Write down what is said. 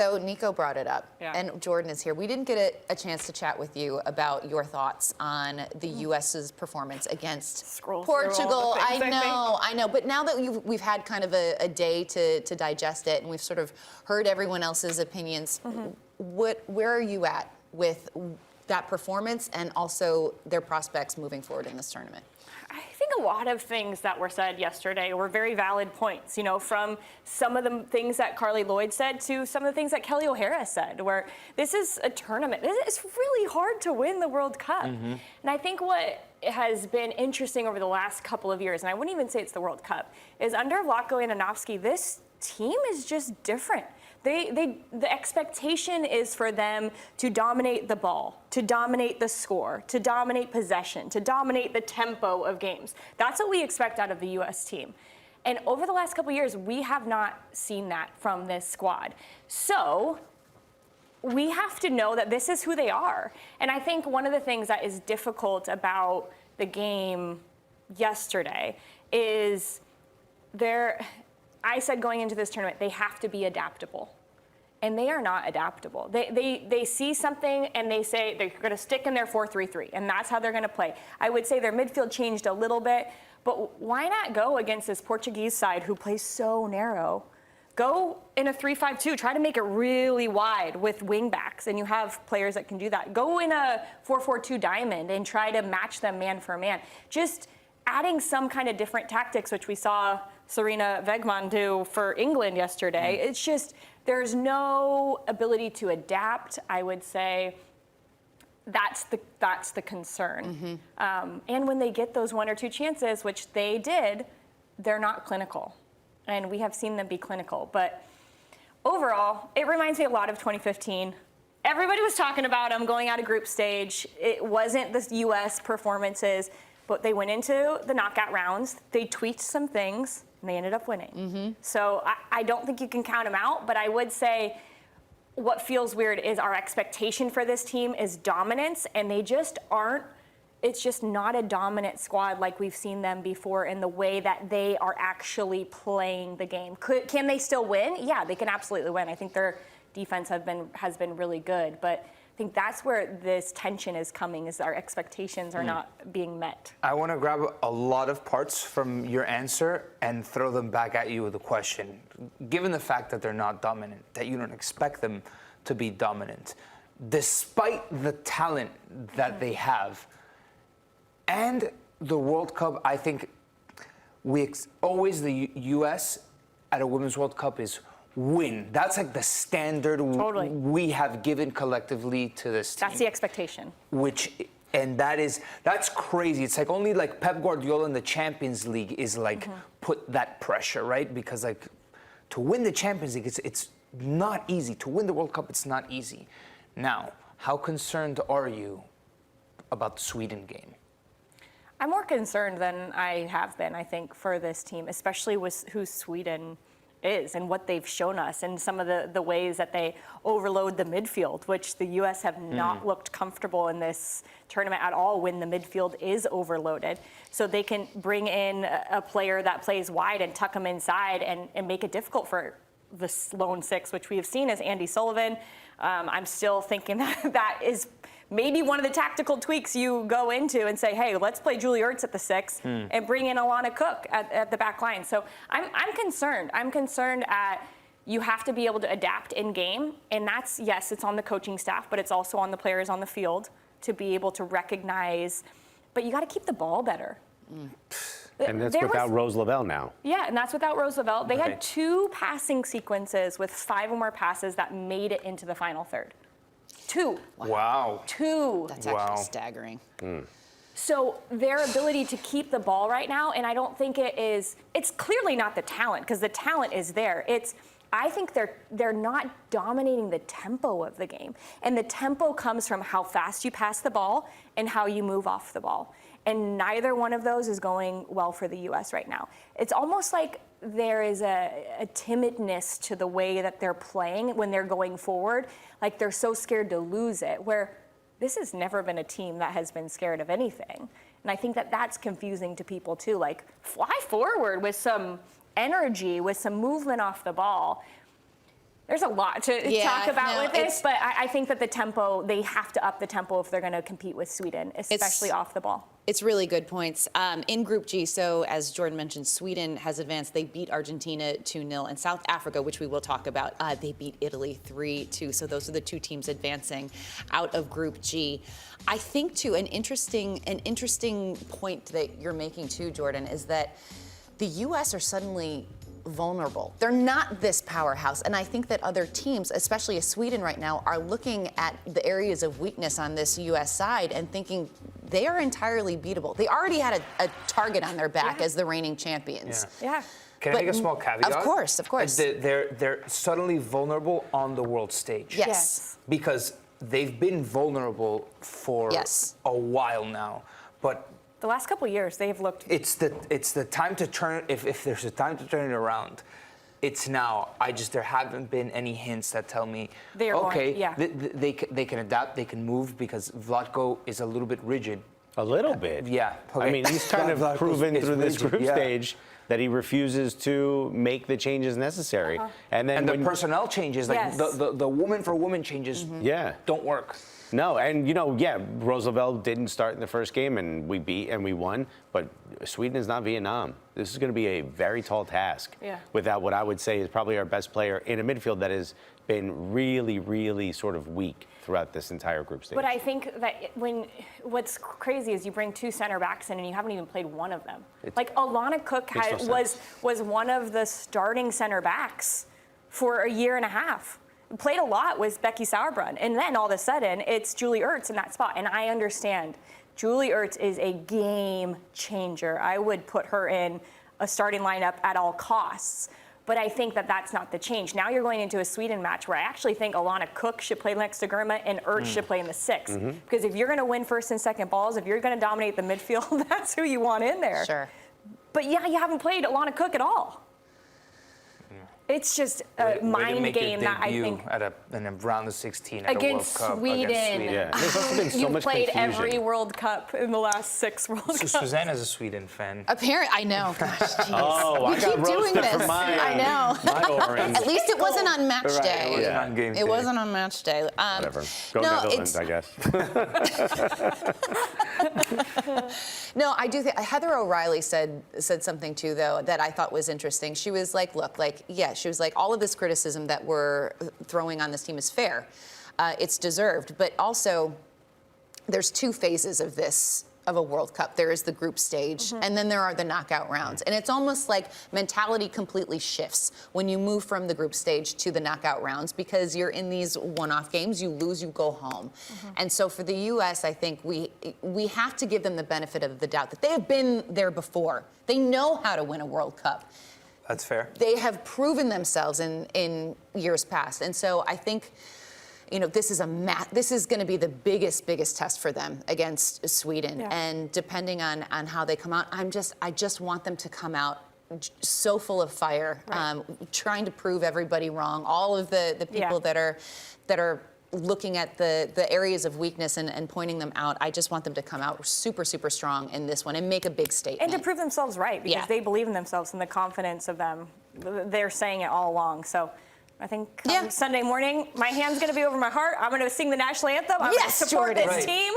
So Nico brought it up, Yeah. and Jordan is here. We didn't get a chance to chat with you about your thoughts on the U.S.'s performance against Portugal. I know. But now that we've had kind of a day to digest it, and we've sort of heard everyone else's opinions, where are you at with that performance and also their prospects moving forward in this tournament? I think a lot of things that were said yesterday were very valid points, you know, from some of the things that Carly Lloyd said to some of the things that Kelly O'Hara said, where this is a tournament. It's really hard to win the World Cup. And I think what has been interesting over the last couple of years, and I wouldn't even say it's the World Cup, is under Vlatko Andonovski, this team is just different. The expectation is for them to dominate the ball, to dominate the score, to dominate possession, to dominate the tempo of games. That's what we expect out of the U.S. team. And over the last couple of years, we have not seen that from this squad. So we have to know that this is who they are. And I think one of the things that is difficult about the game yesterday is I said going into this tournament, they have to be adaptable. And they are not adaptable. They see something and they say they're going to stick in their 4-3-3, and that's how they're going to play. I would say their midfield changed a little bit, but why not go against this Portuguese side who plays so narrow? Go in a 3-5-2. Try to make it really wide with wing backs, and you have players that can do that. Go in a 4-4-2 diamond and try to match them man for man. Just adding some kind of different tactics, which we saw Sarina Wiegman do for England yesterday. It's just, there's no ability to adapt, I would say. That's the concern. And when they get those one or two chances, which they did, they're not clinical. And we have seen them be clinical. But overall, it reminds me a lot of 2015. Everybody was talking about them going out of group stage. It wasn't the U.S. performances, but they went into the knockout rounds. They tweaked some things, and they ended up winning. So I don't think you can count them out, but I would say what feels weird is our expectation for this team is dominance, and they just aren't. It's just not a dominant squad like we've seen them before in the way that they are actually playing the game. Can they still win? Yeah, they can absolutely win. I think their defense has been really good, but I think that's where this tension is coming, is our expectations are not being met. I want to grab a lot of parts from your answer and throw them back at you with a question. Given the fact that they're not dominant, that you don't expect them to be dominant, despite the talent that they have, and the World Cup, I think always the U.S. at a Women's World Cup is win. That's like the standard we have given collectively to this team. That's the expectation. That's crazy. It's like only like Pep Guardiola in the Champions League is like put that pressure, right? Because like to win the Champions League, it's not easy. To win the World Cup, it's not easy. Now, how concerned are you about the Sweden game? I'm more concerned than I have been, I think, for this team, especially with who Sweden is and what they've shown us and some of the ways that they overload the midfield, which the U.S. have not looked comfortable in this tournament at all when the midfield is overloaded. So they can bring in a player that plays wide and tuck them inside and make it difficult for the lone six, which we have seen as Andy Sullivan. I'm still thinking that is maybe one of the tactical tweaks you go into and say, hey, let's play Julie Ertz at the 6 and bring in Alana Cook at the back line. So I'm concerned. I'm concerned at you have to be able to adapt in game. And that's, yes, it's on the coaching staff, but it's also on the players on the field to be able to recognize. But you got to keep the ball better. And that's without Rose Lavelle now. Yeah, and that's without Rose Lavelle. They had 2 passing sequences with 5 or more passes that made it into the final third. 2. Wow. 2. That's actually staggering. So their ability to keep the ball right now, and I don't think it's clearly not the talent, because the talent is there. I think they're not dominating the tempo of the game. And the tempo comes from how fast you pass the ball and how you move off the ball. And neither one of those is going well for the U.S. right now. It's almost like there is a timidness to the way that they're playing when they're going forward. Like they're so scared to lose it, where this has never been a team that has been scared of anything. And I think that that's confusing to people too. Like, fly forward with some energy, with some movement off the ball. There's a lot to talk about with this, but I think that the tempo, they have to up the tempo if they're going to compete with Sweden, especially off the ball. It's really good points. In Group G, so as Jordan mentioned, Sweden has advanced. They beat Argentina 2-0, and South Africa, which we will talk about, they beat Italy 3-2. So those are the two teams advancing out of Group G. I think, too, an interesting point that you're making, too, Jordan, is that the U.S. are suddenly vulnerable. They're not this powerhouse. And I think that other teams, especially Sweden right now, are looking at the areas of weakness on this U.S. side and thinking they are entirely beatable. They already had a target on their back as the reigning champions. Yeah. Can I make a small caveat? Of course, of course. They're suddenly vulnerable on the world stage. Yes. Because they've been vulnerable for a while now. But the last couple of years, they've looked. It's the time to turn. If there's a time to turn it around, it's now. There haven't been any hints that tell me they can adapt, they can move, because Vlatko is a little bit rigid. A little bit. Yeah. Okay. I mean, he's kind of proven through this group stage that he refuses to make the changes necessary. And then the personnel changes, like the woman for woman changes, don't work. No, and Roosevelt didn't start in the first game, and we won. But Sweden is not Vietnam. This is going to be a very tall task. Without what I would say is probably our best player in a midfield that has been really, really sort of weak throughout this entire group stage. But I think that what's crazy is you bring two center backs in and you haven't even played one of them. Like Alana Cook was one of the starting center backs for a year and a half. Played a lot with Becky Sauerbrunn, and then all of a sudden it's Julie Ertz in that spot. And I understand Julie Ertz is a game changer. I would put her in a starting lineup at all costs. But I think that that's not the change. Now you're going into a Sweden match where I actually think Alana Cook should play next to Germa and Ertz should play in the 6. Because if you're going to win first and second balls, if you're going to dominate the midfield, that's who you want in there. Sure. But you haven't played Alana Cook at all. It's just a mind game that I think in a round of 16 at against a World Cup Sweden. against Sweden. Yeah. There's also been so You've much played confusion. every World Cup in the last 6 World Cups. Susanna's a Sweden fan. Apparently, I know. Gosh, geez. Oh, we I got keep doing roasted this. for my, I know. my orange. At least it wasn't on match day. It wasn't on game day. It wasn't on match day. Whatever. Go Netherlands, I guess. No, I do think Heather O'Reilly said something too, though, that I thought was interesting. She was like, look, she was like, all of this criticism that we're throwing on this team is fair. It's deserved. But also, there's two phases of this, of a World Cup. There is the group stage, and then there are the knockout rounds. And it's almost like mentality completely shifts when you move from the group stage to the knockout rounds, because you're in these one-off games. You lose, you go home. And so for the U.S., I think we have to give them the benefit of the doubt that they have been there before. They know how to win a World Cup. That's fair. They have proven themselves in years past. And so I think, this is going to be the biggest test for them against Sweden. And depending on how they come out, I just want them to come out so full of fire, trying to prove everybody wrong. All of the people that are looking at the areas of weakness and pointing them out. I just want them to come out super strong in this one and make a big statement. And to prove themselves right, because they believe in themselves and the confidence of them. They're saying it all along. So I think Sunday morning, my hand's going to be over my heart. I'm going to sing the national anthem. I'm going to support this team.